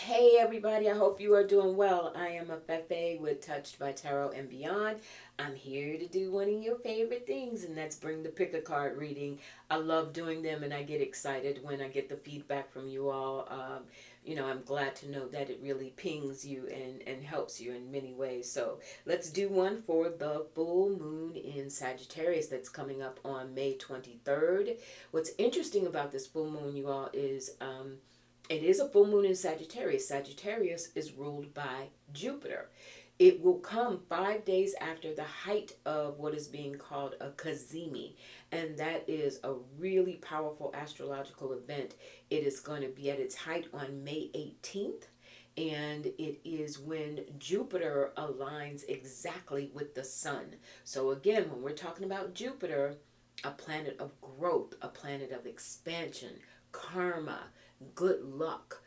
Hey everybody, I hope you are doing well. I am Afefe with Touched by Tarot and Beyond. I'm here to do one of your favorite things, and that's bring the pick a card reading. I love doing them, and I get excited when I get the feedback from you all. I'm glad to know that it really pings you and helps you in many ways. So let's do one for the full moon in Sagittarius that's coming up on May 23rd. What's interesting about this full moon, you all, is it is a full moon in Sagittarius. Sagittarius is ruled by Jupiter. It will come 5 days after the height of what is being called a Kazemi, and that is a really powerful astrological event. It is going to be at its height on May 18th, and it is when Jupiter aligns exactly with the sun. So, again, when we're talking about Jupiter, a planet of growth, a planet of expansion, karma, good luck.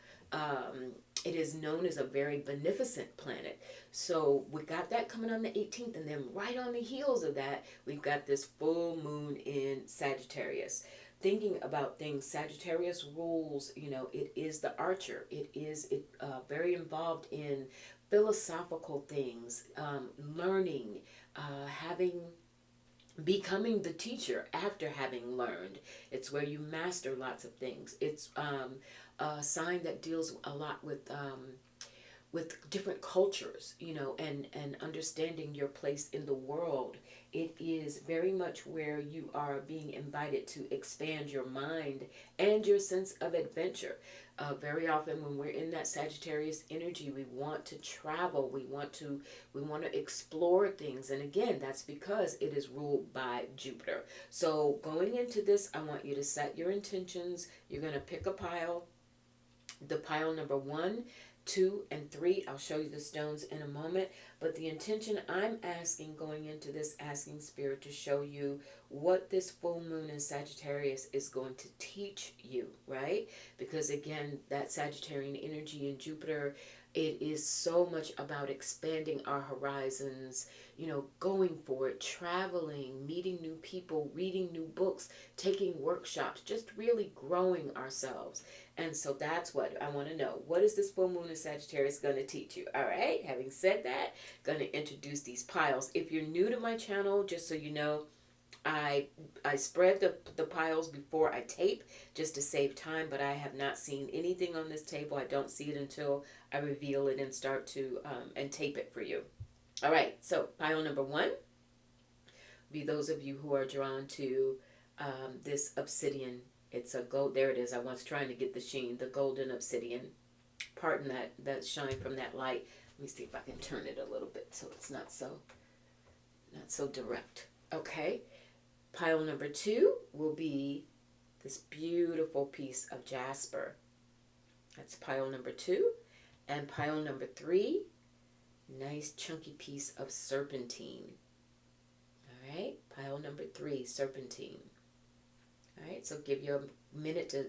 It is known as a very beneficent planet. So we got that coming on the 18th, and then right on the heels of that, we've got this full moon in Sagittarius. Thinking about things, Sagittarius rules, it is the archer. It is very involved in philosophical things, learning, having becoming the teacher after having learned. It's where you master lots of things. It's a sign that deals a lot with different cultures, and understanding your place in the world. It is very much where you are being invited to expand your mind and your sense of adventure. Very often when we're in that Sagittarius energy, we want to travel, we want to explore things. And again, that's because it is ruled by Jupiter. So going into this, I want you to set your intentions. You're going to pick a pile, the pile number 1, 2, and 3. I'll show you the stones in a moment. But the intention I'm asking going into this, asking Spirit to show you what this full moon in Sagittarius is going to teach you, right? Because again, that Sagittarian energy in Jupiter, it is so much about expanding our horizons, going for it, traveling, meeting new people, reading new books, taking workshops, just really growing ourselves. And so that's what I want to know. What is this full moon in Sagittarius going to teach you? All right. Having said that, going to introduce these piles. If you're new to my channel, just so you know, I spread the piles before I tape just to save time, but I have not seen anything on this table. I don't see it until I reveal it and start to and tape it for you. All right. So pile number 1 be those of you who are drawn to this obsidian. It's a gold. There it is. I was trying to get the sheen, the golden obsidian. Pardon that shine from that light. Let me see if I can turn it a little bit so it's not so direct. Okay. Pile number 2 will be this beautiful piece of Jasper. That's pile number 2. And pile number 3, nice chunky piece of Serpentine. All right. Pile number 3, Serpentine. All right. So give you a minute to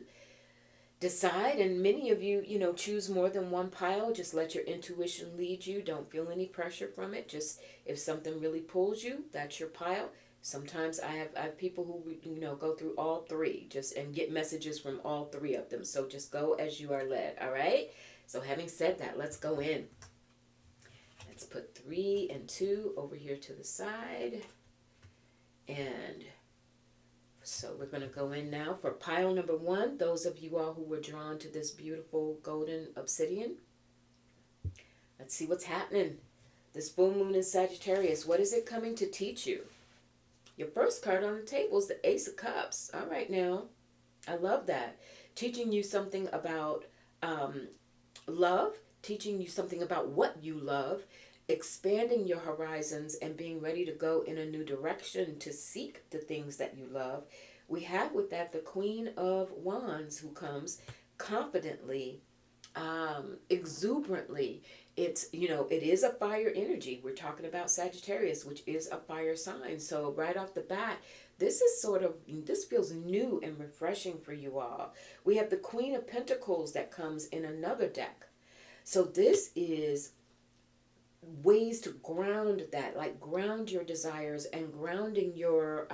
decide, and many of you choose more than one pile. Just let your intuition lead you. Don't feel any pressure from it. Just if something really pulls you, that's your pile. Sometimes I have people who go through all 3 just and get messages from all 3 of them. So just go as you are led. All right. So having said that, let's go in. Let's put 3 and 2 over here to the side. And so we're going to go in now for pile number 1. Those of you all who were drawn to this beautiful golden obsidian. Let's see what's happening. This full moon in Sagittarius, what is it coming to teach you? Your first card on the table is the Ace of Cups. All right now. I love that. Teaching you something about love. Teaching you something about what you love. Expanding your horizons and being ready to go in a new direction to seek the things that you love. We have with that the Queen of Wands, who comes confidently, exuberantly. It is a fire energy. We're talking about Sagittarius, which is a fire sign. So right off the bat, this feels new and refreshing for you all. We have the Queen of Pentacles that comes in another deck. So this is ways to ground that, like ground your desires and grounding your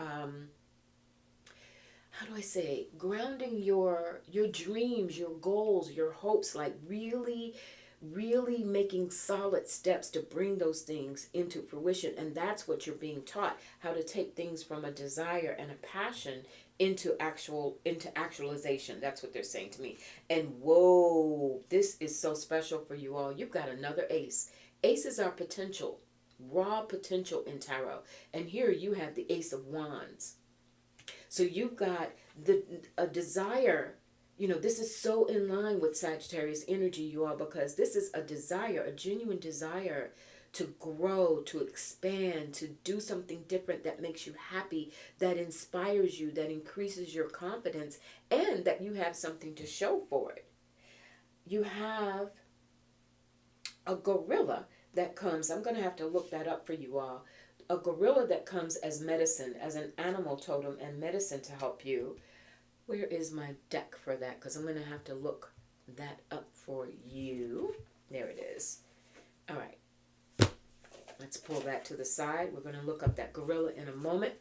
how do I say, grounding your dreams, your goals, your hopes, like really, really making solid steps to bring those things into fruition. And that's what you're being taught, how to take things from a desire and a passion into actualization. That's what they're saying to me. And whoa, this is so special for you all. You've got another ace. Aces are potential, raw potential in tarot. And here you have the Ace of Wands. So you've got a desire. You know, this is so in line with Sagittarius energy, you all, because this is a desire, a genuine desire to grow, to expand, to do something different that makes you happy, that inspires you, that increases your confidence, and that you have something to show for it. You have a gorilla that comes. I'm going to have to look that up for you all. A gorilla that comes as medicine, as an animal totem and medicine to help you. Where is my deck for that? Because I'm going to have to look that up for you. There it is. All right. Let's pull that to the side. We're going to look up that gorilla in a moment.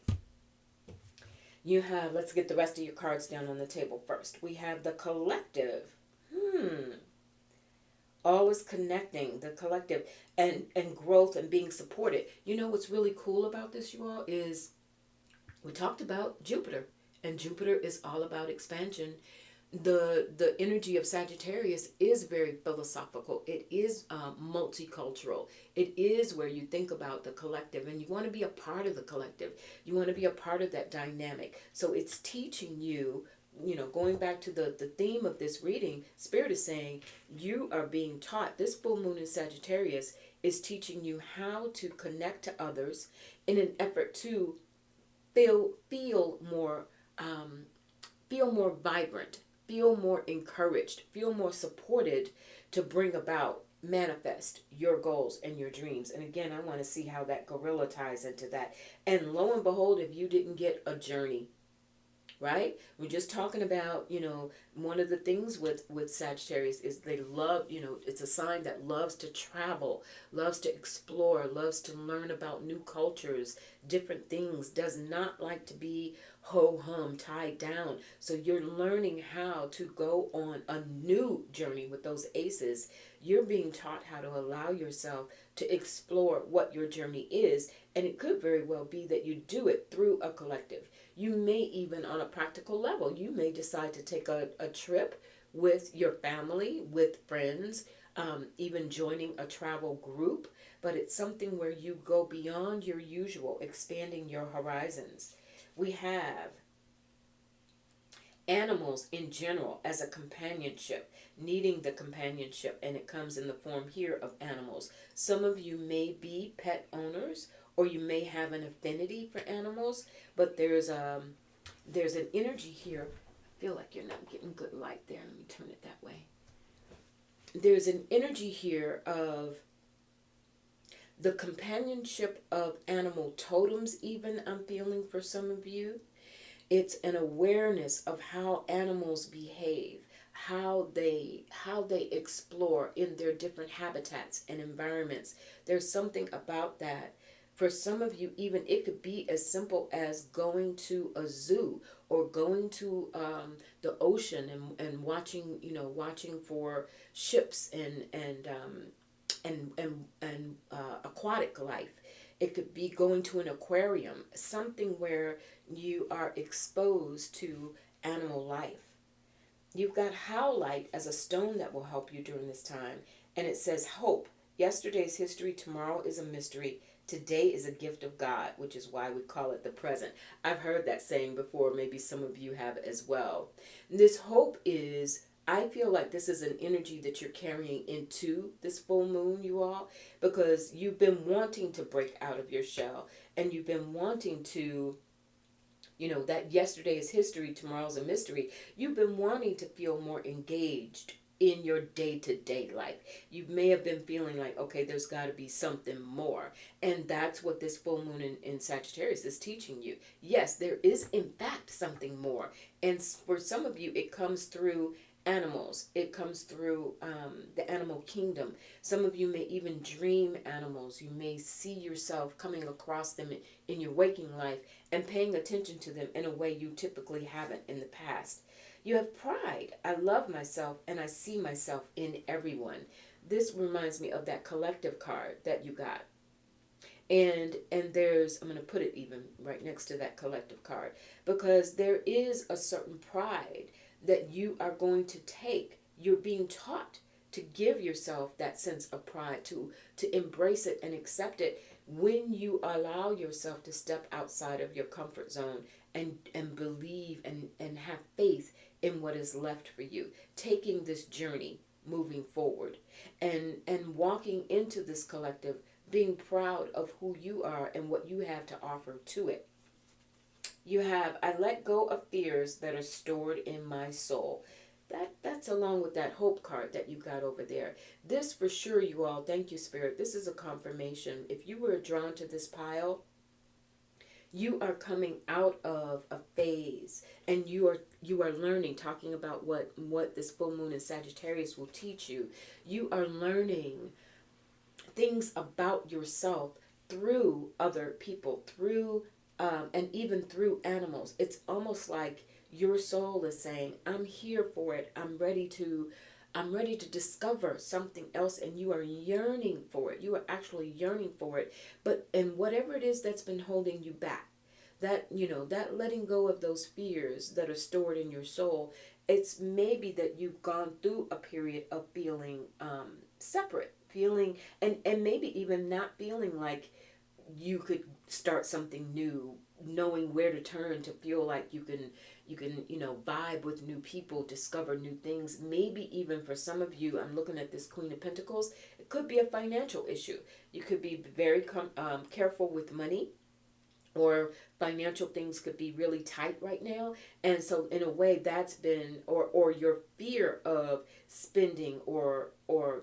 You have, let's get the rest of your cards down on the table first. We have the collective. All is connecting, the collective, and growth and being supported. You know what's really cool about this, you all, is we talked about Jupiter. And Jupiter is all about expansion. The energy of Sagittarius is very philosophical. It is multicultural. It is where you think about the collective, and you want to be a part of the collective. You want to be a part of that dynamic. So it's teaching you, you know, going back to the theme of this reading, Spirit is saying you are being taught. This full moon in Sagittarius is teaching you how to connect to others in an effort to feel more vibrant, feel more encouraged, feel more supported to bring about, manifest your goals and your dreams. And again, I want to see how that gorilla ties into that. And lo and behold, if you didn't get a journey, right? We're just talking about, you know, one of the things with Sagittarius is they love, you know, it's a sign that loves to travel, loves to explore, loves to learn about new cultures, different things, does not like to be ho-hum, tied down. So you're learning how to go on a new journey with those aces. You're being taught how to allow yourself to explore what your journey is. And it could very well be that you do it through a collective. You may even, on a practical level, you may decide to take a trip with your family, with friends, even joining a travel group. But it's something where you go beyond your usual, expanding your horizons. We have animals in general as a companionship, needing the companionship, and it comes in the form here of animals. Some of you may be pet owners, or you may have an affinity for animals, but there's an energy here. I feel like you're not getting good light there. Let me turn it that way. There's an energy here of the companionship of animal totems, even, I'm feeling for some of you. It's an awareness of how animals behave, how they explore in their different habitats and environments. There's something about that. For some of you, even it could be as simple as going to a zoo or going to the ocean and watching, you know, watching for ships and aquatic life. It could be going to an aquarium, something where you are exposed to animal life. You've got howlite as a stone that will help you during this time. And it says hope. Yesterday's history, tomorrow is a mystery. Today is a gift of God, which is why we call it the present. I've heard that saying before. Maybe some of you have as well. This hope is, I feel like this is an energy that you're carrying into this full moon, you all, because you've been wanting to break out of your shell, and you've been wanting to, you know, that yesterday is history, tomorrow's a mystery. You've been wanting to feel more engaged in your day-to-day life. You may have been feeling like, okay, there's got to be something more. And that's what this full moon in Sagittarius is teaching you. Yes, there is in fact something more. And for some of you, it comes through animals. It comes through the animal kingdom. Some of you may even dream animals. You may see yourself coming across them in your waking life and paying attention to them in a way you typically haven't in the past. You have pride. I love myself and I see myself in everyone. This reminds me of that collective card that you got. And there's, I'm going to put it even right next to that collective card, because there is a certain pride that you are going to take. You're being taught to give yourself that sense of pride, to embrace it and accept it when you allow yourself to step outside of your comfort zone and believe and have faith in what is left for you, taking this journey moving forward and walking into this collective, being proud of who you are and what you have to offer to it. You have, I let go of fears that are stored in my soul. That's along with that hope card that you got over there. This for sure, you all, thank you, Spirit. This is a confirmation. If you were drawn to this pile, you are coming out of a phase, and you are learning, talking about what this full moon in Sagittarius will teach you. You are learning things about yourself through other people, through and even through animals. It's almost like your soul is saying, I'm here for it. I'm ready to discover something else, and you are yearning for it. You are actually yearning for it. But and whatever it is that's been holding you back, that that letting go of those fears that are stored in your soul, it's maybe that you've gone through a period of feeling separate, feeling and maybe even not feeling like you could start something new, knowing where to turn to feel like you can vibe with new people, discover new things. Maybe even for some of you, I'm looking at this Queen of Pentacles, it could be a financial issue. You could be very careful with money, or financial things could be really tight right now. And so in a way that's been, or your fear of spending or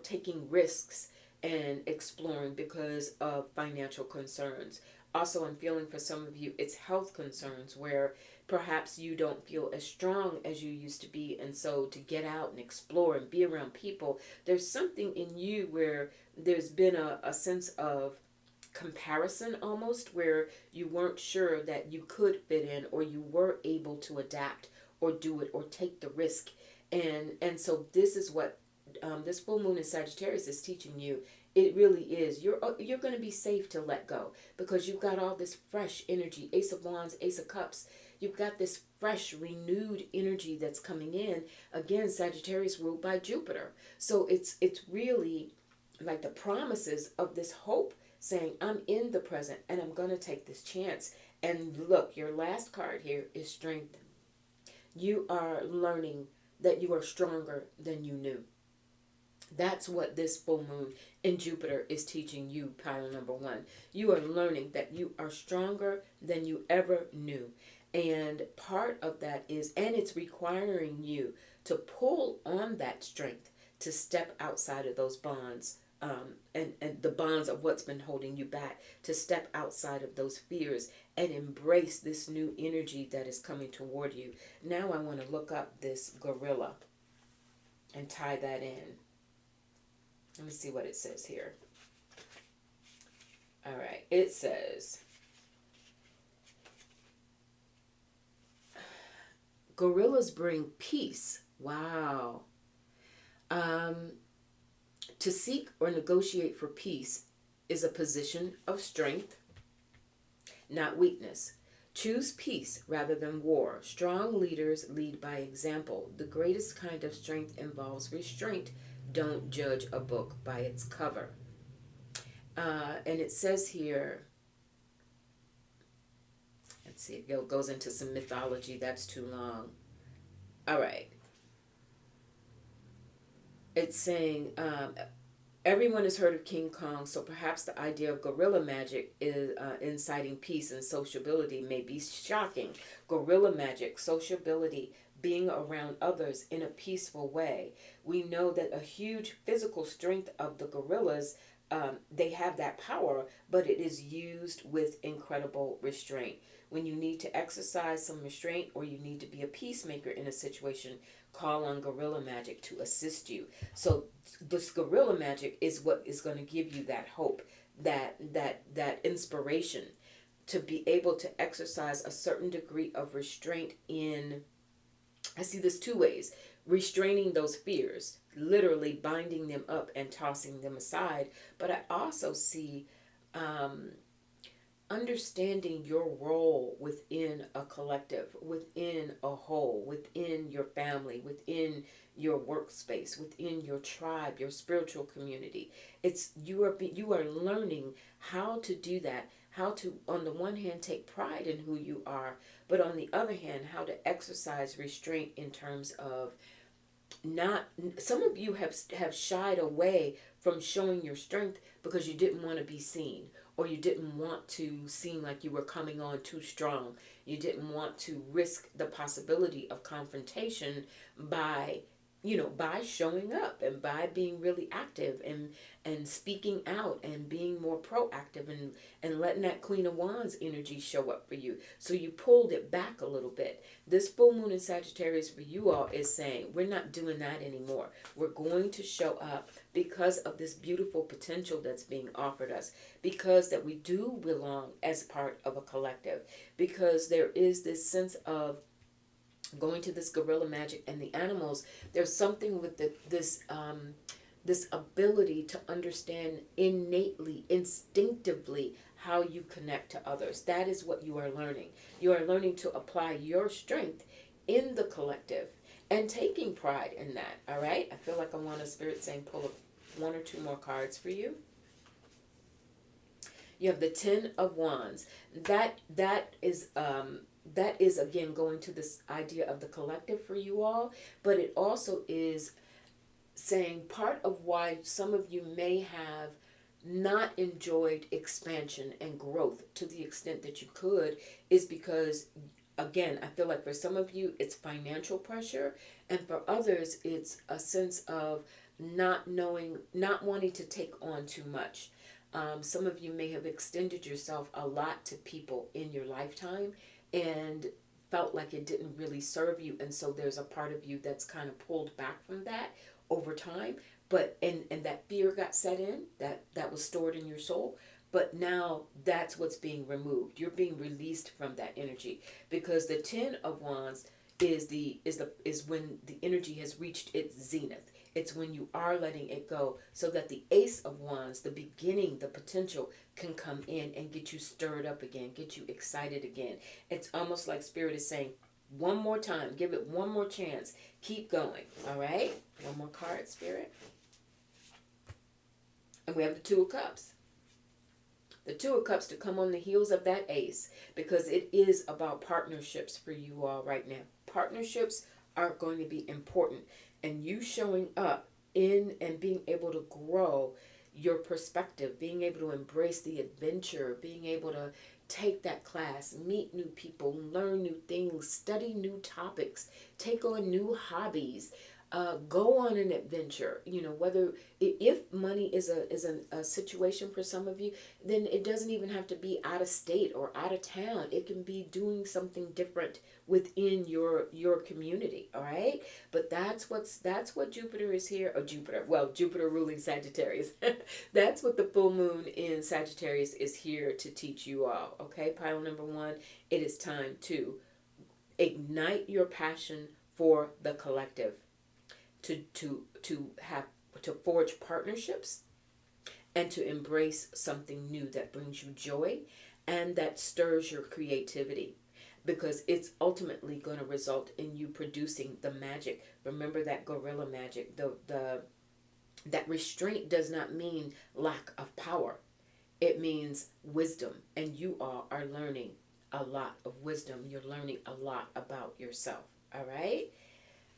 taking risks and exploring because of financial concerns. Also, I'm feeling for some of you, it's health concerns where perhaps you don't feel as strong as you used to be. And so to get out and explore and be around people, there's something in you where there's been a sense of comparison almost, where you weren't sure that you could fit in, or you were able to adapt or do it or take the risk. And so this is what this full moon in Sagittarius is teaching you. It really is. You're going to be safe to let go, because you've got all this fresh energy. Ace of Wands, Ace of Cups. You've got this fresh, renewed energy that's coming in. Again, Sagittarius ruled by Jupiter. So it's really like the promises of this hope, saying, I'm in the present and I'm going to take this chance. And look, your last card here is strength. You are learning that you are stronger than you knew. That's what this full moon in Jupiter is teaching you, pile number one. You are learning that you are stronger than you ever knew. And part of that is, and it's requiring you to pull on that strength to step outside of those bonds, and the bonds of what's been holding you back, to step outside of those fears and embrace this new energy that is coming toward you. Now I want to look up this gorilla and tie that in. Let me see what it says here. All right. It says, gorillas bring peace. Wow. To seek or negotiate for peace is a position of strength, not weakness. Choose peace rather than war. Strong leaders lead by example. The greatest kind of strength involves restraint. Don't judge a book by its cover. And it says here, let's see, it goes into some mythology. That's too long. All right. It's saying, everyone has heard of King Kong, so perhaps the idea of gorilla magic is inciting peace and sociability may be shocking. Gorilla magic, sociability, being around others in a peaceful way. We know that a huge physical strength of the gorillas, they have that power, but it is used with incredible restraint. When you need to exercise some restraint, or you need to be a peacemaker in a situation, call on guerrilla magic to assist you. So this guerrilla magic is what is going to give you that hope, that inspiration to be able to exercise a certain degree of restraint in, I see this two ways: restraining those fears, literally binding them up and tossing them aside. But I also see understanding your role within a collective, within a whole, within your family, within your workspace, within your tribe, your spiritual community. It's you are learning how to do that, how to, on the one hand, take pride in who you are, but on the other hand, how to exercise restraint in terms of not, some of you have shied away from showing your strength because you didn't want to be seen, or you didn't want to seem like you were coming on too strong. You didn't want to risk the possibility of confrontation by, by showing up and by being really active and speaking out and being more proactive and letting that Queen of Wands energy show up for you. So you pulled it back a little bit. This full moon in Sagittarius for you all is saying, we're not doing that anymore. We're going to show up because of this beautiful potential that's being offered us, because that we do belong as part of a collective, because there is this sense of going to this guerrilla magic and the animals. There's something with this ability to understand innately, instinctively, how you connect to others. That is what you are learning. You are learning to apply your strength in the collective and taking pride in that. All right. I feel like I want a spirit saying pull up one or two more cards for you. You have the Ten of Wands. That is again going to this idea of the collective for you all, but it also is saying part of why some of you may have not enjoyed expansion and growth to the extent that you could is because, again, I feel like for some of you it's financial pressure, and for others it's a sense of not wanting to take on too much. Some of you may have extended yourself a lot to people in your lifetime and felt like it didn't really serve you, and so there's a part of you that's kind of pulled back from that over time, but and that fear got set in, that was stored in your soul, but now that's what's being removed. You're being released from that energy, because the Ten of Wands is when the energy has reached its zenith. It's when you are letting it go, so that the Ace of Wands, the beginning, the potential, can come in and get you stirred up again, get you excited again. It's almost like Spirit is saying, one more time, give it one more chance, keep going. All right, one more card, Spirit. And we have the Two of Cups. The Two of Cups to come on the heels of that Ace, because it is about partnerships for you all right now. Partnerships are going to be important, and you showing up in and being able to grow your perspective, being able to embrace the adventure, being able to take that class, meet new people, learn new things, study new topics, take on new hobbies, go on an adventure. Whether if money is a situation for some of you, then it doesn't even have to be out of state or out of town. It can be doing something different within your community. All right, but that's what Jupiter is here. Or Jupiter ruling Sagittarius. That's what the full moon in Sagittarius is here to teach you all. Okay, pile number one. It is time to ignite your passion for the collective. To forge partnerships and to embrace something new that brings you joy and that stirs your creativity, because it's ultimately going to result in you producing the magic. Remember that guerrilla magic. That restraint does not mean lack of power. It means wisdom, and you all are learning a lot of wisdom. You're learning a lot about yourself. All right.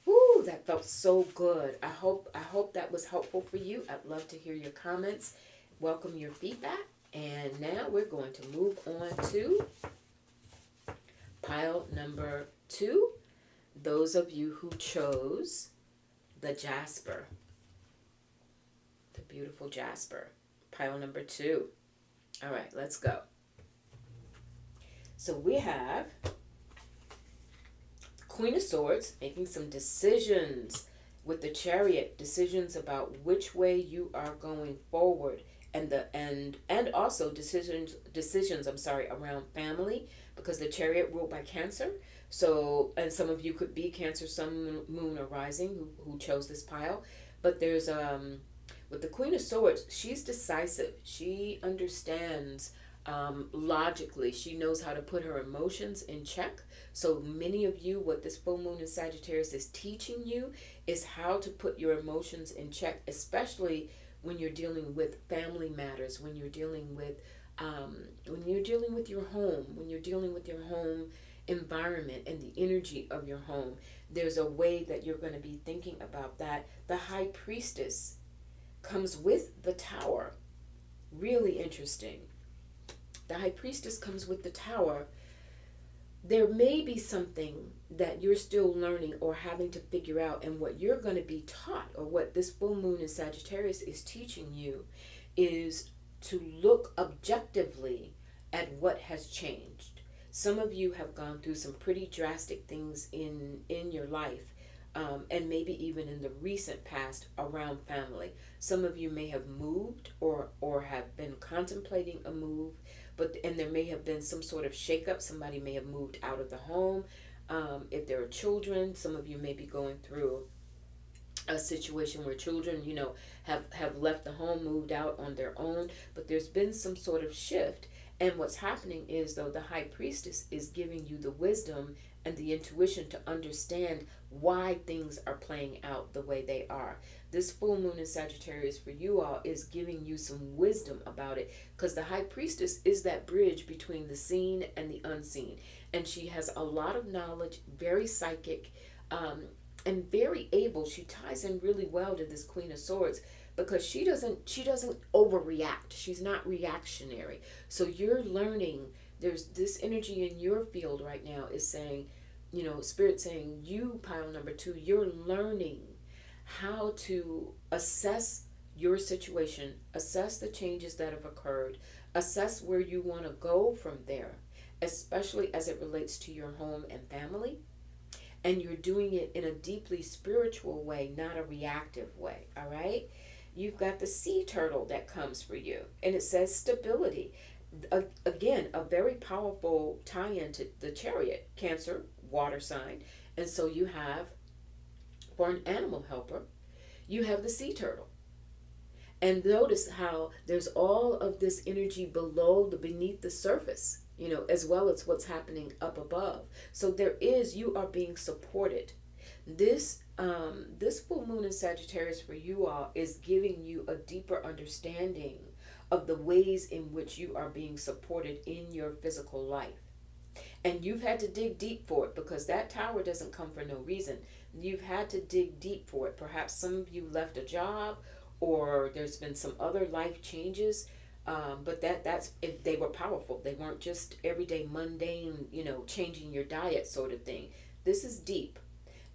Woo, that felt so good. I hope that was helpful for you. I'd love to hear your comments. Welcome your feedback. And now we're going to move on to pile number 2. Those of you who chose the Jasper, the beautiful Jasper, pile number 2. All right, let's go. So we have Queen of Swords, making some decisions with the Chariot, decisions about which way you are going forward, and also decisions around family, because the Chariot ruled by Cancer. So, and some of you could be Cancer, Sun, Moon, or Rising who chose this pile. But there's with the Queen of Swords, she's decisive. She understands logically. She knows how to put her emotions in check. So many of you, what this full moon in Sagittarius is teaching you is how to put your emotions in check, especially when you're dealing with family matters, when you're dealing with your home, when you're dealing with your home environment and the energy of your home. There's a way that you're going to be thinking about that. The High Priestess comes with the Tower. Really interesting. The High Priestess comes with the Tower. There may be something that you're still learning or having to figure out, and what you're going to be taught, or what this full moon in Sagittarius is teaching you, is to look objectively at what has changed. Some of you have gone through some pretty drastic things in your life, and maybe even in the recent past around family. Some of you may have moved or have been contemplating a move, and there may have been some sort of shakeup. Somebody may have moved out of the home. If there are children, some of you may be going through a situation where children, have left the home, moved out on their own, but there's been some sort of shift. And what's happening is, though, the High Priestess is giving you the wisdom and the intuition to understand why things are playing out the way they are. This full moon in Sagittarius for you all is giving you some wisdom about it, because the High Priestess is that bridge between the seen and the unseen. And she has a lot of knowledge, very psychic, and very able. She ties in really well to this Queen of Swords, because she doesn't overreact. She's not reactionary. So you're learning. There's this energy in your field right now is saying, Spirit saying, you, pile number 2, you're learning how to assess your situation, assess the changes that have occurred, assess where you want to go from there, especially as it relates to your home and family. And you're doing it in a deeply spiritual way, not a reactive way, all right? You've got the sea turtle that comes for you, and it says stability. Again, a very powerful tie-in to the Chariot, Cancer, water sign. And so you have, for an animal helper, you have the sea turtle. And notice how there's all of this energy beneath the surface, as well as what's happening up above. So you are being supported. This full moon in Sagittarius for you all is giving you a deeper understanding of the ways in which you are being supported in your physical life. And you've had to dig deep for it, because that tower doesn't come for no reason. You've had to dig deep for it. Perhaps some of you left a job, or there's been some other life changes. But if they were powerful. They weren't just everyday mundane, changing your diet sort of thing. This is deep.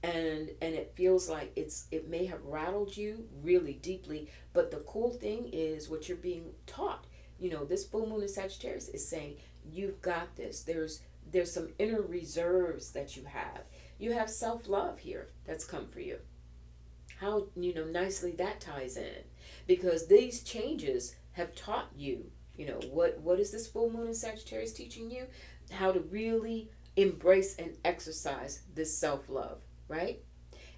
And it feels like it may have rattled you really deeply, but the cool thing is what you're being taught. This full moon in Sagittarius is saying, you've got this. There's some inner reserves that you have. You have self-love here that's come for you. How, nicely that ties in, because these changes have taught you, what is this full moon in Sagittarius teaching you? How to really embrace and exercise this self-love, right?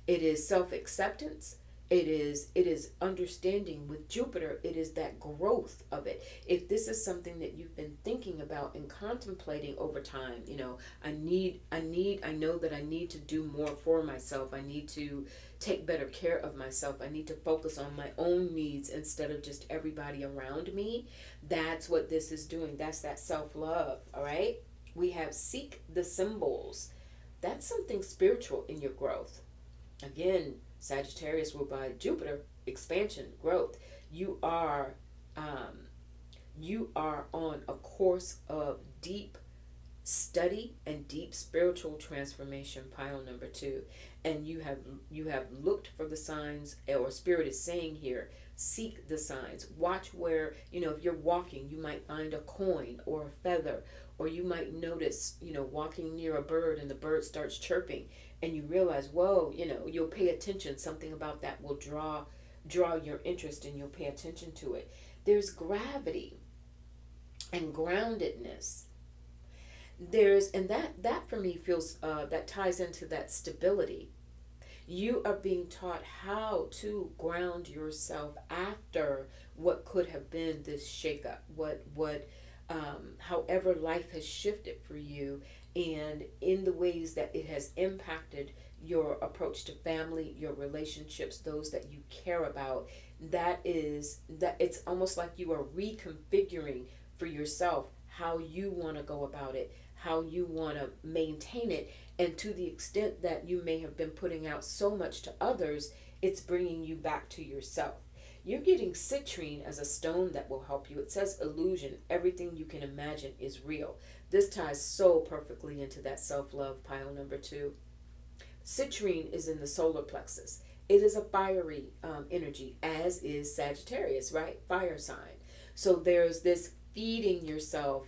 It is self-acceptance. It is understanding. With Jupiter, it is that growth of it. If this is something that you've been thinking about and contemplating over time, I know that I need to do more for myself. I need to take better care of myself. I need to focus on my own needs instead of just everybody around me. That's what this is doing. That's that self-love, all right? We have seek the symbols. That's something spiritual in your growth. Again, Sagittarius ruled by Jupiter, expansion, growth. You are on a course of deep study and deep spiritual transformation, pile number 2. And you have looked for the signs, or Spirit is saying here, seek the signs. Watch where, if you're walking, you might find a coin or a feather, or you might notice, walking near a bird and the bird starts chirping. and you realize, whoa, you'll pay attention. Something about that will draw your interest, and you'll pay attention to it. There's gravity and groundedness. And that for me feels, that ties into that stability. You are being taught how to ground yourself after what could have been this shakeup, however life has shifted for you, and in the ways that it has impacted your approach to family, your relationships, those that you care about. That it's almost like you are reconfiguring for yourself how you want to go about it, how you want to maintain it, and to the extent that you may have been putting out so much to others, it's bringing you back to yourself. You're getting citrine as a stone that will help you. It says illusion. Everything you can imagine is real. This ties so perfectly into that self-love pile number 2. Citrine is in the solar plexus. It is a fiery energy, as is Sagittarius, right? Fire sign. So there's this feeding yourself.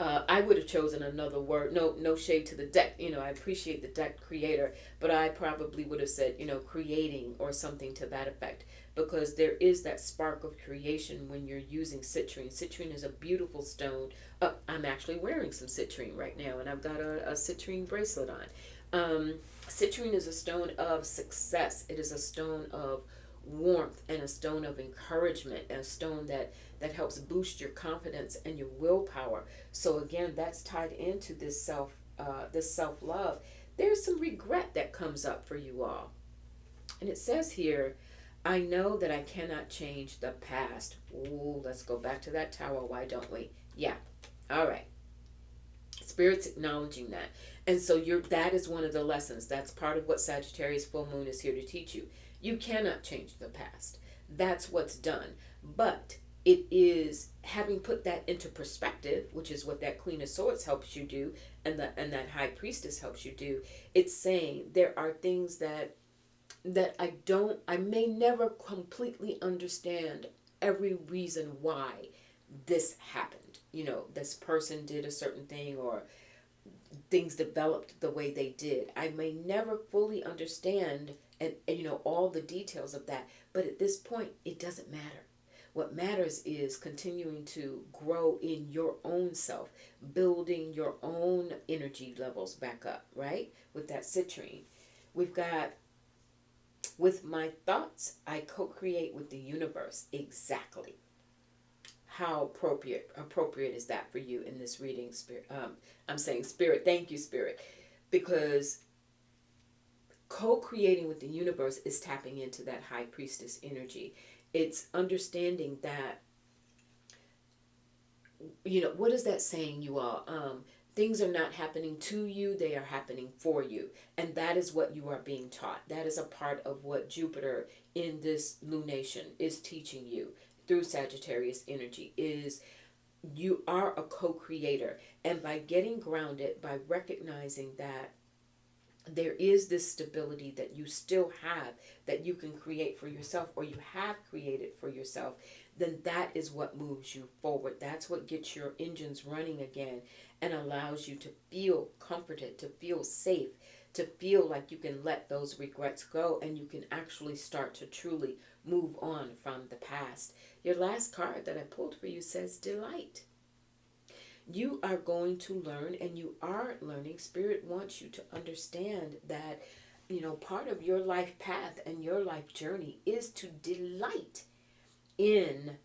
I would have chosen another word. No shade to the deck. I appreciate the deck creator, but I probably would have said, creating or something to that effect, because there is that spark of creation when you're using citrine. Citrine is a beautiful stone. I'm actually wearing some citrine right now, and I've got a citrine bracelet on. Citrine is a stone of success. It is a stone of warmth and a stone of encouragement, and a stone that helps boost your confidence and your willpower. So again, that's tied into this self-love. There's some regret that comes up for you all. And it says here, I know that I cannot change the past. Ooh, let's go back to that tower, why don't we? Yeah. All right. Spirit's acknowledging that. And so that is one of the lessons. That's part of what Sagittarius full moon is here to teach you. You cannot change the past. That's what's done. But it is having put that into perspective, which is what that Queen of Swords helps you do, and that High Priestess helps you do. It's saying there are things that I may never completely understand every reason why this happened. This person did a certain thing, or things developed the way they did. I may never fully understand and all the details of that, but at this point it doesn't matter. What matters is continuing to grow in your own self, building your own energy levels back up, right? With that citrine. We've got, with my thoughts, I co-create with the universe. Exactly. How appropriate is that for you in this reading, Spirit? I'm saying Spirit, thank you, Spirit, because co-creating with the universe is tapping into that High Priestess energy. It's understanding that, what is that saying, you all? Things are not happening to you, they are happening for you. And that is what you are being taught. That is a part of what Jupiter in this lunation is teaching you through Sagittarius energy, is you are a co-creator. And by getting grounded, by recognizing that there is this stability that you still have, that you can create for yourself, or you have created for yourself, then that is what moves you forward. That's what gets your engines running again and allows you to feel comforted, to feel safe, to feel like you can let those regrets go, and you can actually start to truly move on from the past. Your last card that I pulled for you says delight. You are going to learn, and you are learning. Spirit wants you to understand that, part of your life path and your life journey is to delight in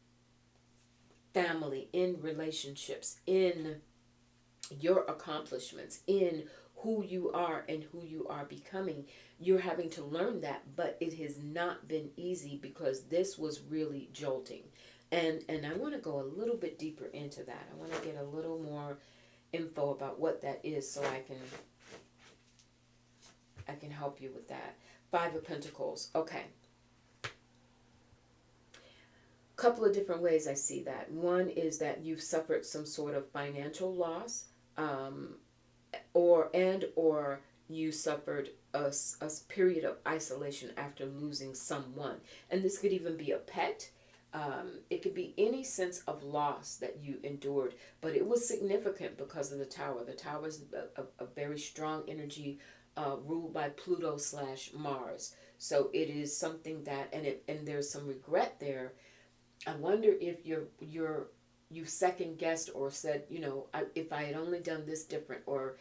family, in relationships, in your accomplishments, in who you are and who you are becoming. You're having to learn that, but it has not been easy, because this was really jolting. And I want to go a little bit deeper into that. I want to get a little more info about what that is, so I can help you with that. 5 of Pentacles. Okay. Couple of different ways I see that. One is that you've suffered some sort of financial loss, or you suffered a period of isolation after losing someone. And this could even be a pet. It could be any sense of loss that you endured, but it was significant because of the Tower. The Tower is a very strong energy ruled by Pluto / Mars. So it is something that, and there's some regret there. I wonder if you second guessed or said, if I had only done this different, or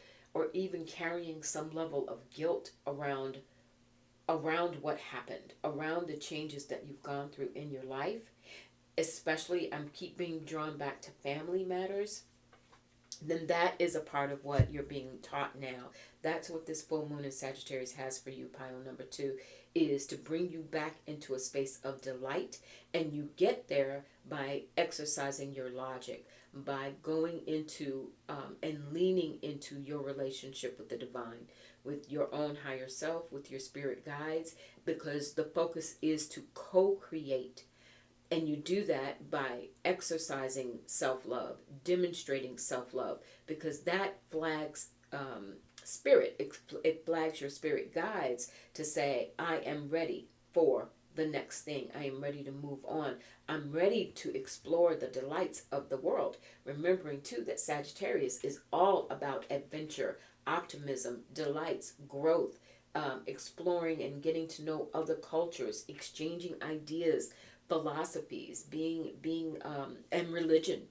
even carrying some level of guilt around what happened, around the changes that you've gone through in your life. Especially, I'm keep being drawn back to family matters. Then that is a part of what you're being taught now. That's what this full moon in Sagittarius has for you, pile number 2, is to bring you back into a space of delight. And you get there by exercising your logic, by going into and leaning into your relationship with the divine, with your own higher self, with your spirit guides, because the focus is to co-create. And you do that by exercising self-love, demonstrating self-love, because that flags spirit. It flags your spirit guides to say, I am ready for the next thing. I am ready to move on. I'm ready to explore the delights of the world. Remembering, too, that Sagittarius is all about adventure, optimism, delights, growth, exploring and getting to know other cultures, exchanging ideas, philosophies, being and religion.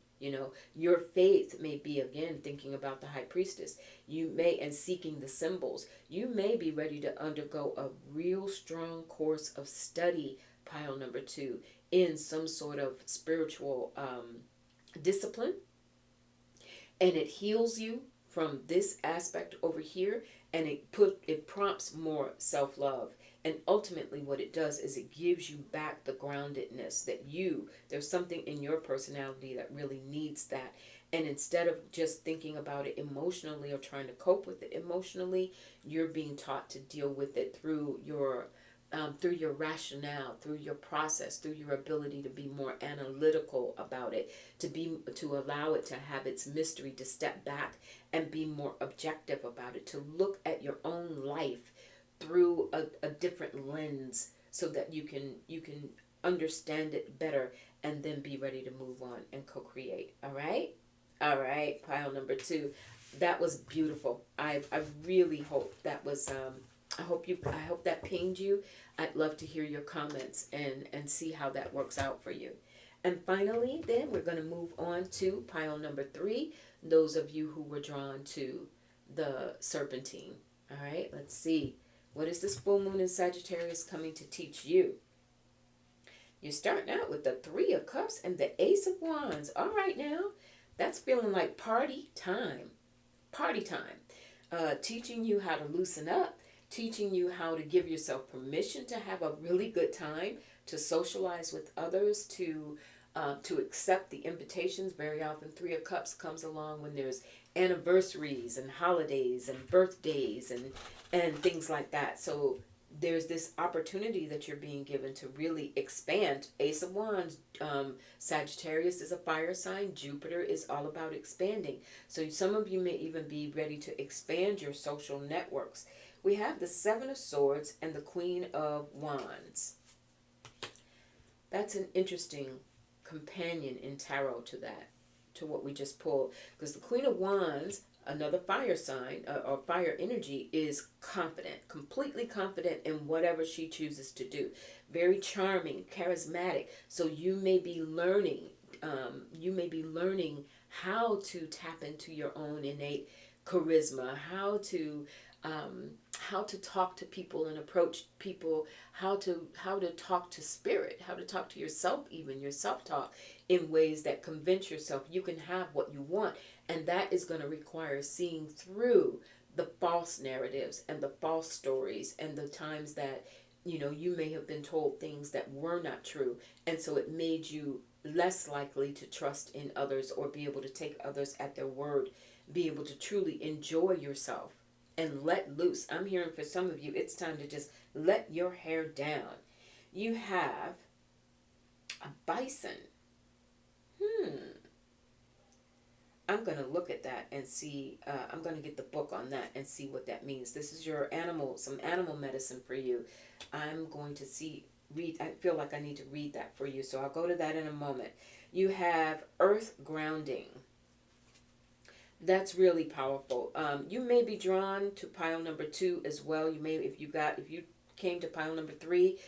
Your faith may be, again, thinking about the high priestess. And seeking the symbols. You may be ready to undergo a real strong course of study, pile number 2, in some sort of spiritual discipline. And it heals you from this aspect over here, and it prompts more self-love. And ultimately what it does is it gives you back the groundedness that there's something in your personality that really needs that. And instead of just thinking about it emotionally or trying to cope with it emotionally, you're being taught to deal with it through your rationale, through your process, through your ability to be more analytical about it, to allow it to have its mystery, to step back and be more objective about it, to look at your own life through a different lens, so that you can understand it better, and then be ready to move on and co-create. All right, pile number 2. That was beautiful. I really hope that was I hope that pinged you. I'd love to hear your comments and see how that works out for you. And finally, then we're going to move on to pile number 3, those of you who were drawn to the Serpentine. All right, let's see. What is this full moon in Sagittarius coming to teach you? You're starting out with the 3 of Cups and the Ace of Wands. All right now, that's feeling like party time. Party time. Teaching you how to loosen up, teaching you how to give yourself permission to have a really good time, to socialize with others, to accept the invitations. Very often 3 of Cups comes along when there's anniversaries and holidays and birthdays and things like that. So there's this opportunity that you're being given to really expand. Ace of Wands, Sagittarius is a fire sign. Jupiter is all about expanding. So some of you may even be ready to expand your social networks. We have the 7 of Swords and the Queen of Wands. That's an interesting companion in tarot to that, to what we just pulled. Because the Queen of Wands, another fire sign or fire energy, is confident, completely confident in whatever she chooses to do. Very charming, charismatic. So you may be learning how to tap into your own innate charisma, how to talk to people and approach people, how to talk to spirit, how to talk to yourself, even your self-talk, in ways that convince yourself you can have what you want. And that is going to require seeing through the false narratives and the false stories and the times that you may have been told things that were not true, and so it made you less likely to trust in others or be able to take others at their word, be able to truly enjoy yourself and let loose. I'm hearing for some of you, it's time to just let your hair down. You have a bison. I'm going to look at that and see. I'm going to get the book on that and see what that means. This is your some animal medicine for you. I'm going to read. I feel like I need to read that for you, so I'll go to that in a moment. You have earth grounding. That's really powerful. You may be drawn to pile number 2 as well. You may, if you came to pile number 3,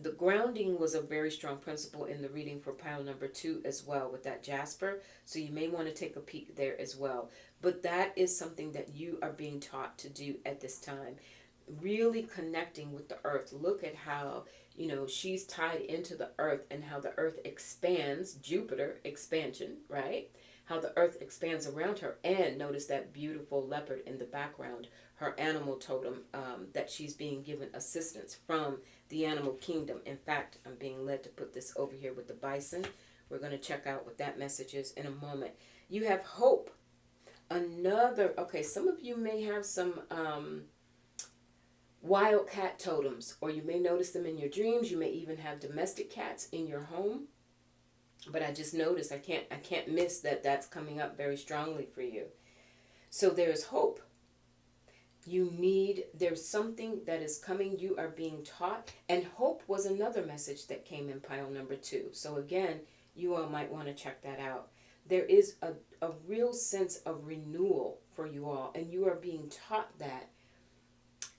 the grounding was a very strong principle in the reading for pile number 2 as well with that Jasper. So you may want to take a peek there as well. But that is something that you are being taught to do at this time. Really connecting with the earth. Look at how, she's tied into the earth and how the earth expands, Jupiter expansion, right? How the earth expands around her. And notice that beautiful leopard in the background, her animal totem, that she's being given assistance from the animal kingdom. In fact, I'm being led to put this over here with the bison. We're going to check out what that message is in a moment. You have hope. Okay, some of you may have some wild cat totems, or you may notice them in your dreams. You may even have domestic cats in your home. But I just noticed I can't miss that that's coming up very strongly for you. So there's hope. There's something that is coming. You are being taught. And hope was another message that came in pile number 2. So again, you all might want to check that out. There is a real sense of renewal for you all. And you are being taught that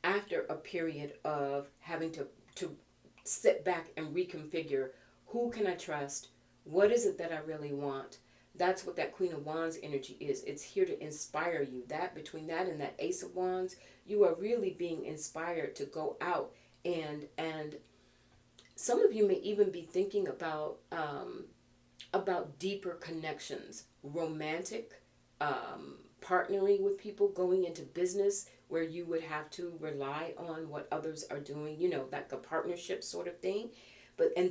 after a period of having to sit back and reconfigure. Who can I trust? What is it that I really want? That's what that Queen of Wands energy is. It's here to inspire you. That between that and that Ace of Wands, you are really being inspired to go out and some of you may even be thinking about deeper connections, romantic, partnering with people, going into business where you would have to rely on what others are doing, like a partnership sort of thing.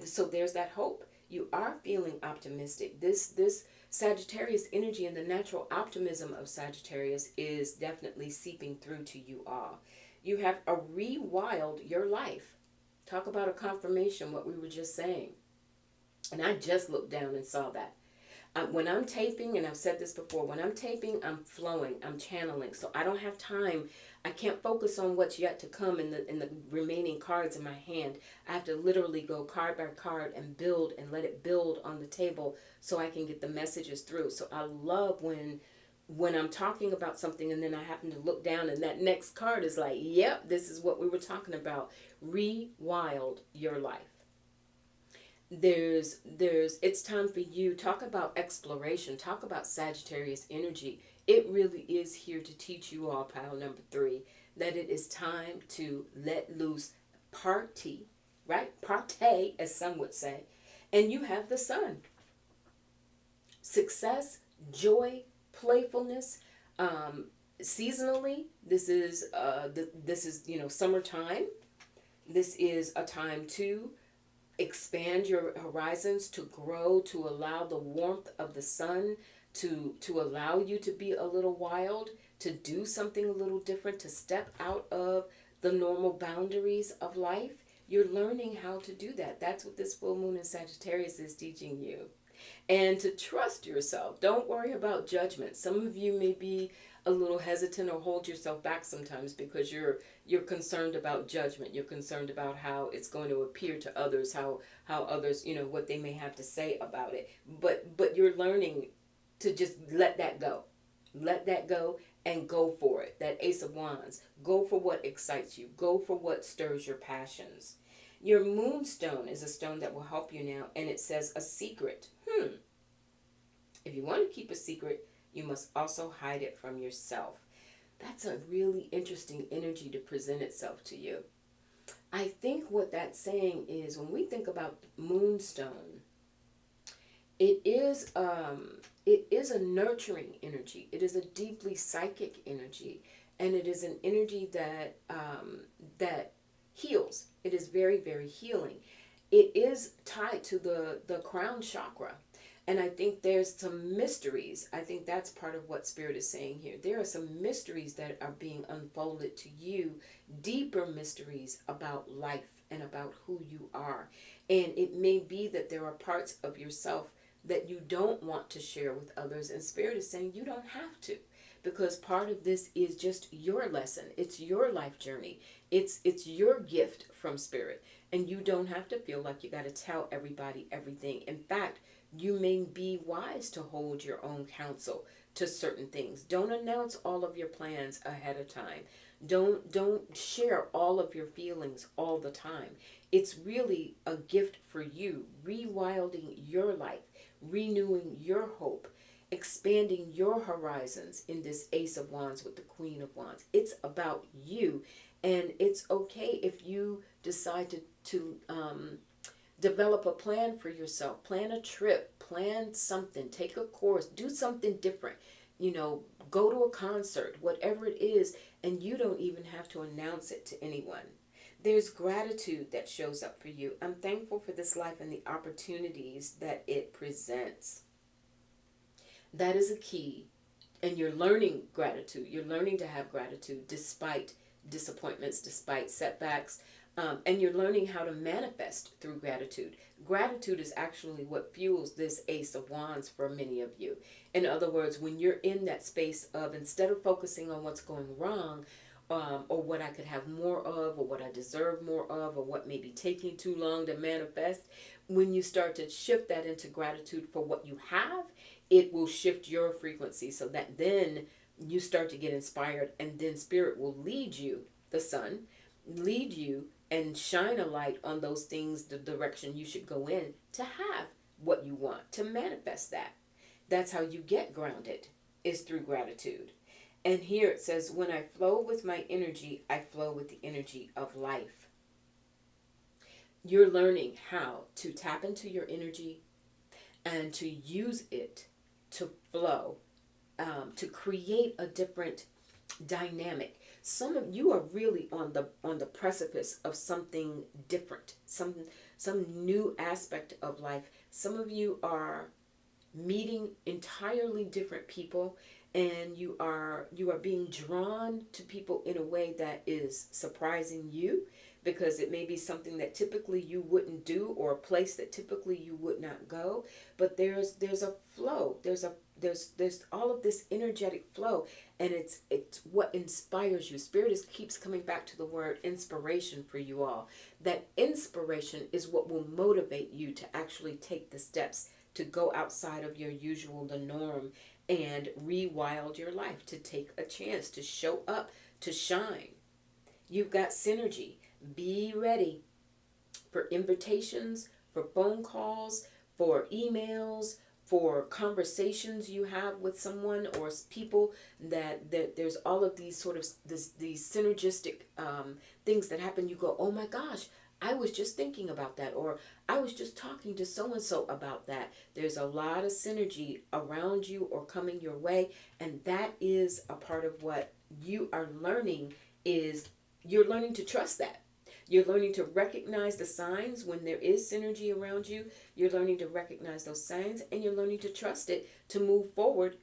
So there's that hope. You are feeling optimistic. This Sagittarius energy and the natural optimism of Sagittarius is definitely seeping through to you all. You have a rewild your life. Talk about a confirmation, what we were just saying. And I just looked down and saw that. When I'm taping, and I've said this before, when I'm taping, I'm flowing, I'm channeling. So I don't have time. I can't focus on what's yet to come in the remaining cards in my hand. I have to literally go card by card and build and let it build on the table so I can get the messages through. So I love when I'm talking about something and then I happen to look down and that next card is like, yep, this is what we were talking about. Rewild your life. It's time for you. Talk about exploration. Talk about Sagittarius energy. It really is here to teach you all, pile number 3, that it is time to let loose, party, right? Partay, as some would say. And you have the sun. Success, joy, playfulness. Seasonally, this is summertime. This is a time to expand your horizons, to grow, to allow the warmth of the sun to allow you to be a little wild, to do something a little different, to step out of the normal boundaries of life. You're learning how to do that. That's what this full moon in Sagittarius is teaching you. And to trust yourself. Don't worry about judgment. Some of you may be a little hesitant or hold yourself back sometimes because you're concerned about judgment. You're concerned about how it's going to appear to others, how others, what they may have to say about it. But you're learning to just let that go. Let that go and go for it. That Ace of Wands. Go for what excites you. Go for what stirs your passions. Your moonstone is a stone that will help you now, and it says a secret. If you want to keep a secret, you must also hide it from yourself. That's a really interesting energy to present itself to you. I think what that's saying is when we think about moonstone, it is a nurturing energy. It is a deeply psychic energy, and it is an energy that heals. It is very, very healing. It is tied to the crown chakra. And I think there's some mysteries. I think that's part of what Spirit is saying here. There are some mysteries that are being unfolded to you, deeper mysteries about life and about who you are. And it may be that there are parts of yourself that you don't want to share with others. And Spirit is saying you don't have to. because part of this is just your lesson. It's your life journey. It's your gift from Spirit. And you don't have to feel like you got to tell everybody everything. In fact, you may be wise to hold your own counsel to certain things. Don't announce all of your plans ahead of time. Don't share all of your feelings all the time. It's really a gift for you, rewilding your life, renewing your hope, expanding your horizons in this Ace of Wands with the Queen of Wands. It's about you, and it's okay if you decide to develop a plan for yourself, plan a trip, plan something, take a course, do something different, go to a concert, whatever it is, and you don't even have to announce it to anyone. There's gratitude that shows up for you. I'm thankful for this life and the opportunities that it presents. That is a key. And you're learning gratitude. You're learning to have gratitude despite disappointments, despite setbacks. And you're learning how to manifest through gratitude. Gratitude is actually what fuels this Ace of Wands for many of you. In other words, when you're in that space of, instead of focusing on what's going wrong, or what I could have more of, or what I deserve more of, or what may be taking too long to manifest, when you start to shift that into gratitude for what you have, it will shift your frequency so that then you start to get inspired, and then Spirit will lead you, the sun, lead you and shine a light on those things, the direction you should go in to have what you want, to manifest that. That's how you get grounded, is through gratitude. And here it says, when I flow with my energy, I flow with the energy of life. You're learning how to tap into your energy and to use it to flow, to create a different dynamic. Some of you are really on the precipice of something different, some new aspect of life. Some of you are meeting entirely different people, and you are being drawn to people in a way that is surprising you, because it may be something that typically you wouldn't do, or a place that typically you would not go. But there's a flow. There's all of this energetic flow, and it's what inspires you. Spirit keeps coming back to the word inspiration for you all. That inspiration is what will motivate you to actually take the steps to go outside of your usual, the norm, and rewild your life, to take a chance, to show up, to shine. You've got synergy. Be ready for invitations, for phone calls, for emails, for conversations you have with someone or people, that there's all of these sort of these synergistic things that happen. You go, oh my gosh, I was just thinking about that, or I was just talking to so-and-so about that. There's a lot of synergy around you or coming your way, and that is a part of what you are learning. Is you're learning to trust that. You're learning to recognize the signs when there is synergy around you. You're learning to recognize those signs, and you're learning to trust it to move forward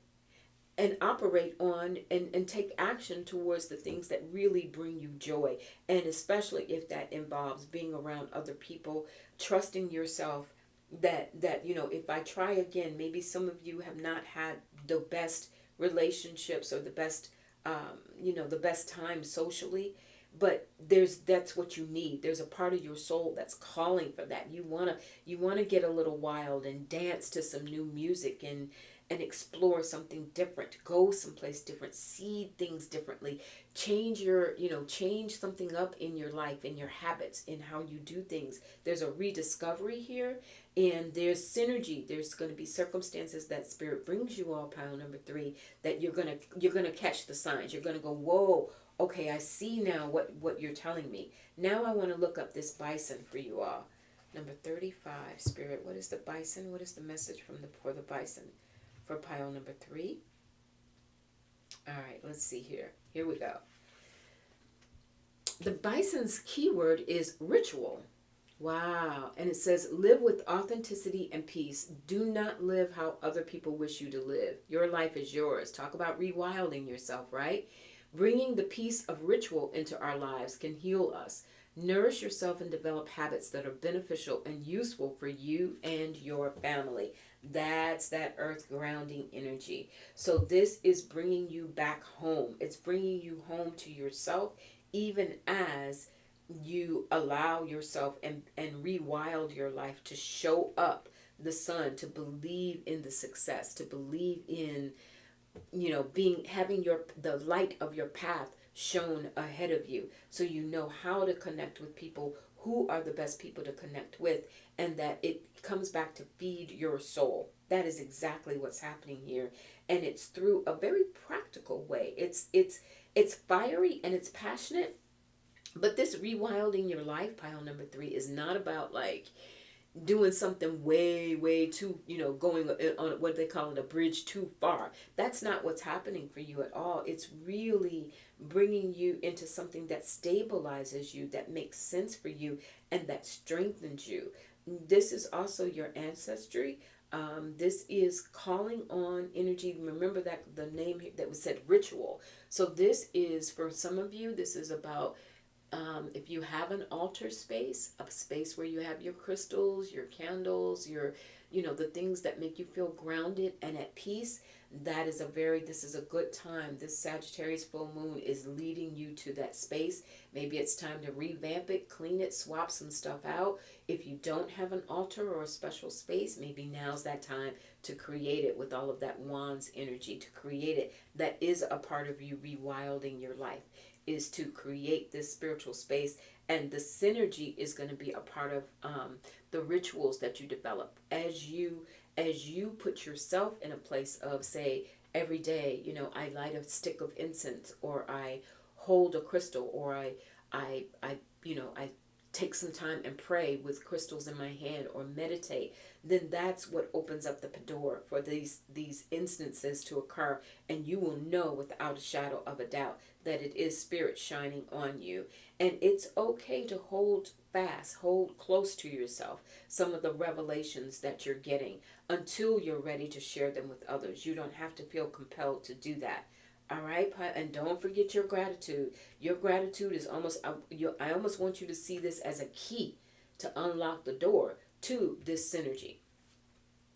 and operate on and take action towards the things that really bring you joy. And especially if that involves being around other people, trusting yourself that if I try again, maybe some of you have not had the best relationships or the best the best time socially, but that's what you need. There's a part of your soul that's calling for that. You want to get a little wild and dance to some new music and explore something different, go someplace different, see things differently, change something up in your life, in your habits, in how you do things. There's a rediscovery here, and there's synergy. There's going to be circumstances that Spirit brings you all, pile number 3, that you're gonna catch the signs. You're gonna go, whoa, okay, I see now what you're telling me. Now I want to look up this bison for you all. Number 35, Spirit, what is the bison? What is the message for the bison? For pile number 3. All right, let's see here. Here we go. The bison's keyword is ritual. Wow. And it says, live with authenticity and peace. Do not live how other people wish you to live. Your life is yours. Talk about rewilding yourself, right? Bringing the peace of ritual into our lives can heal us. Nourish yourself and develop habits that are beneficial and useful for you and your family. That's that earth grounding energy. So this is bringing you back home. It's bringing you home to yourself, even as you allow yourself and rewild your life to show up the sun, to believe in the success, to believe in, being, having your, the light of your path shown ahead of you, so you know how to connect with people who are the best people to connect with, and that it comes back to feed your soul. That is exactly what's happening here, and it's through a very practical way. It's fiery and it's passionate, but this rewilding your life, pile number 3, is not about like doing something way too, going on what they call it, a bridge too far. That's not what's happening for you at all. It's really bringing you into something that stabilizes you, that makes sense for you, and that strengthens you. This is also your ancestry. This is calling on energy. Remember that the name that was said, ritual. So this is, for some of you, this is about, if you have an altar space, a space where you have your crystals, your candles, your, the things that make you feel grounded and at peace, this is a good time. This Sagittarius full moon is leading you to that space. Maybe it's time to revamp it, clean it, swap some stuff out. If you don't have an altar or a special space, maybe now's that time to create it with all of that Wands energy, to create it. That is a part of you rewilding your life, is to create this spiritual space, and the synergy is going to be a part of the rituals that you develop as you put yourself in a place of, say, every day, I light a stick of incense, or I hold a crystal, or I take some time and pray with crystals in my hand, or meditate. Then that's what opens up the door for these instances to occur, and you will know without a shadow of a doubt that it is spirit shining on you. And it's okay to hold fast, hold close to yourself some of the revelations that you're getting until you're ready to share them with others. You don't have to feel compelled to do that. All right, and don't forget your gratitude. Your gratitude is I almost want you to see this as a key to unlock the door to this synergy.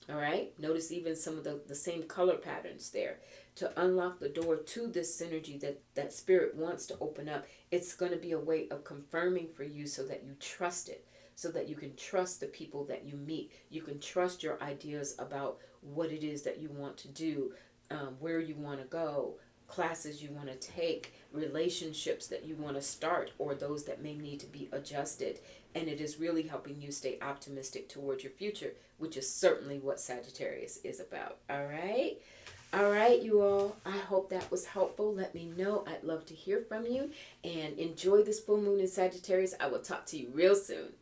All right, notice even some of the same color patterns there, to unlock the door to this synergy that spirit wants to open up. It's going to be a way of confirming for you, so that you trust it, so that you can trust the people that you meet. You can trust your ideas about what it is that you want to do, where you want to go, classes you want to take, relationships that you want to start, or those that may need to be adjusted. And it is really helping you stay optimistic towards your future, which is certainly what Sagittarius is about. All right, you all. I hope that was helpful. Let me know. I'd love to hear from you. And enjoy this full moon in Sagittarius. I will talk to you real soon.